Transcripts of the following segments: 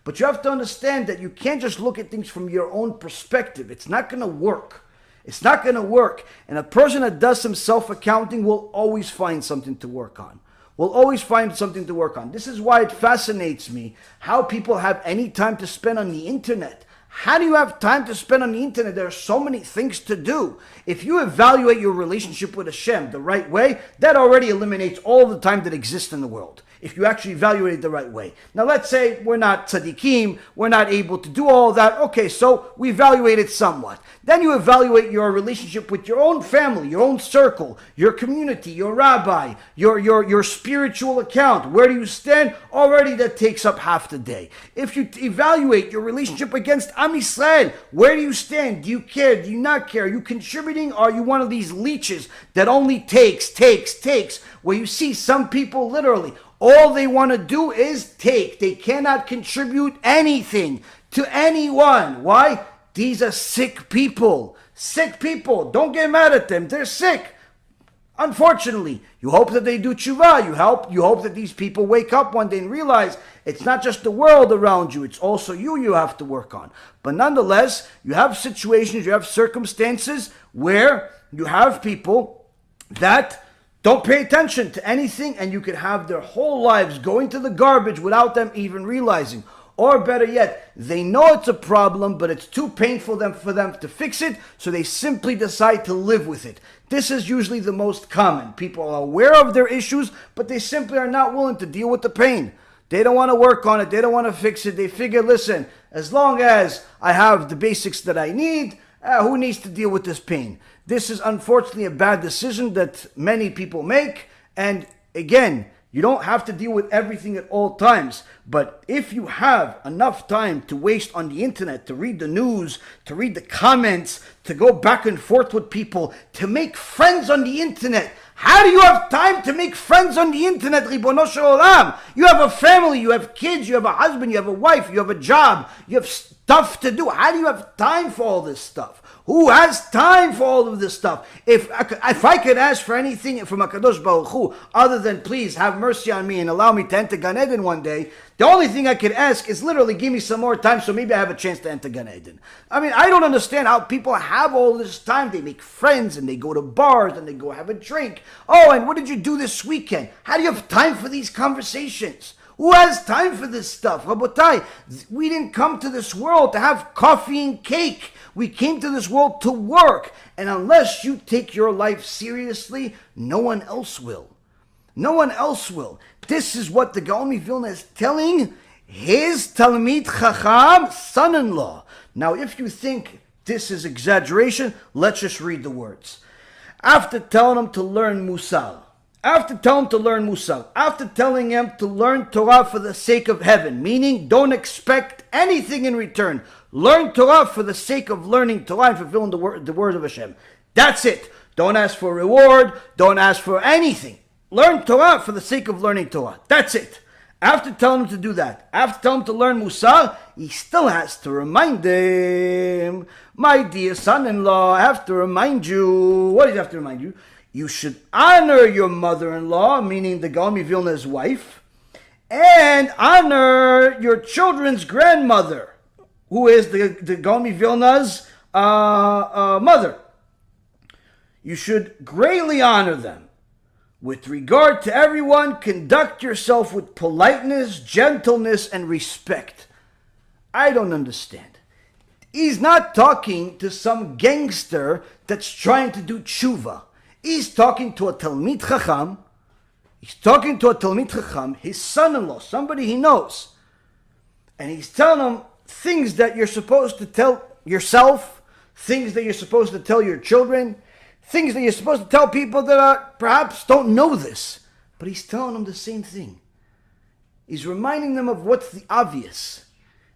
But you have to understand that you can't just look at things from your own perspective. It's not going to work. It's not going to work. And a person that does some self-accounting will always find something to work on. Will always find something to work on. This is why it fascinates me how people have any time to spend on the internet. How do you have time to spend on the internet? There are so many things to do. If you evaluate your relationship with Hashem the right way, that already eliminates all the time that exists in the world. If you actually evaluate it the right way. Now let's say we're not tzaddikim, we're not able to do all that. Okay, so we evaluate it somewhat. Then you evaluate your relationship with your own family, your own circle, your community, your rabbi, your spiritual account. Where do you stand? Already that takes up half the day. If you evaluate your relationship against Am Yisrael, where do you stand? Do you care? Do you not care? Are you contributing? Or are you one of these leeches that only takes? Where you see some people literally, all they want to do is take. They cannot contribute anything to anyone. Why? These are sick people. Sick people. Don't get mad at them. They're sick. Unfortunately, you hope that they do tshuva. You hope that these people wake up one day and realize it's not just the world around you. It's also you have to work on. But nonetheless, you have situations, you have circumstances where you have people that don't pay attention to anything, and you could have their whole lives going to the garbage without them even realizing. Or better yet, they know it's a problem, but it's too painful for them to fix it, so they simply decide to live with it. This is usually the most common. People are aware of their issues, but they simply are not willing to deal with the pain. They don't want to work on it. They don't want to fix it. They figure, listen, as long as I have the basics that I need, who needs to deal with this pain? This is unfortunately a bad decision that many people make. And again, you don't have to deal with everything at all times. But if you have enough time to waste on the internet, to read the news, to read the comments, to go back and forth with people, to make friends on the internet. How do you have time to make friends on the internet, Ribono Shel Olam? You have a family, you have kids, you have a husband, you have a wife, you have a job, you have stuff to do. How do you have time for all this stuff? Who has time for all of this stuff? If I could ask for anything from HaKadosh Baruch Hu, other than please have mercy on me and allow me to enter Gan Eden one day, the only thing I could ask is literally give me some more time so maybe I have a chance to enter Gan Eden. I mean, I don't understand how people have all this time. They make friends and they go to bars and they go have a drink. Oh, and what did you do this weekend? How do you have time for these conversations? Who has time for this stuff? Rabotai, we didn't come to this world to have coffee and cake. We came to this world to work. And unless you take your life seriously, no one else will. No one else will. This is what the Gaon Vilna is telling his Talmid Chacham, son-in-law. Now, if you think this is exaggeration, let's just read the words. After telling him to learn Mussar, after telling him to learn Torah for the sake of heaven, meaning don't expect anything in return. Learn Torah for the sake of learning Torah and fulfilling the word of Hashem. That's it. Don't ask for reward. Don't ask for anything. Learn Torah for the sake of learning Torah. That's it. After telling him to do that, after telling him to learn Mussar, he still has to remind him, my dear son-in-law, I have to remind you. What does he have to remind you? You should honor your mother-in-law, meaning the Gaon Vilna's wife, and honor your children's grandmother, who is the Gaon Vilna's mother. You should greatly honor them. With regard to everyone, conduct yourself with politeness, gentleness, and respect. I don't understand. He's not talking to some gangster that's trying to do tshuva. He's talking to a Talmid Chacham. He's talking to a Talmid Chacham, his son-in-law, somebody he knows. And he's telling him things that you're supposed to tell yourself, things that you're supposed to tell your children, things that you're supposed to tell people that perhaps don't know this. But he's telling them the same thing. He's reminding them of what's the obvious.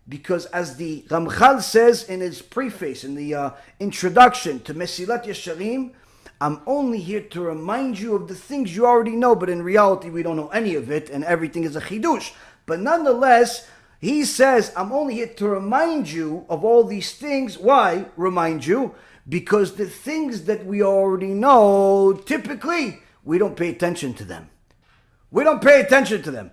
Because as the Ramchal says in his preface, in the introduction to Messilat Yesharim, I'm only here to remind you of the things you already know, but in reality we don't know any of it and everything is a chidush. But nonetheless, he says, I'm only here to remind you of all these things. Why remind you? Because the things that we already know, typically, we don't pay attention to them. We don't pay attention to them.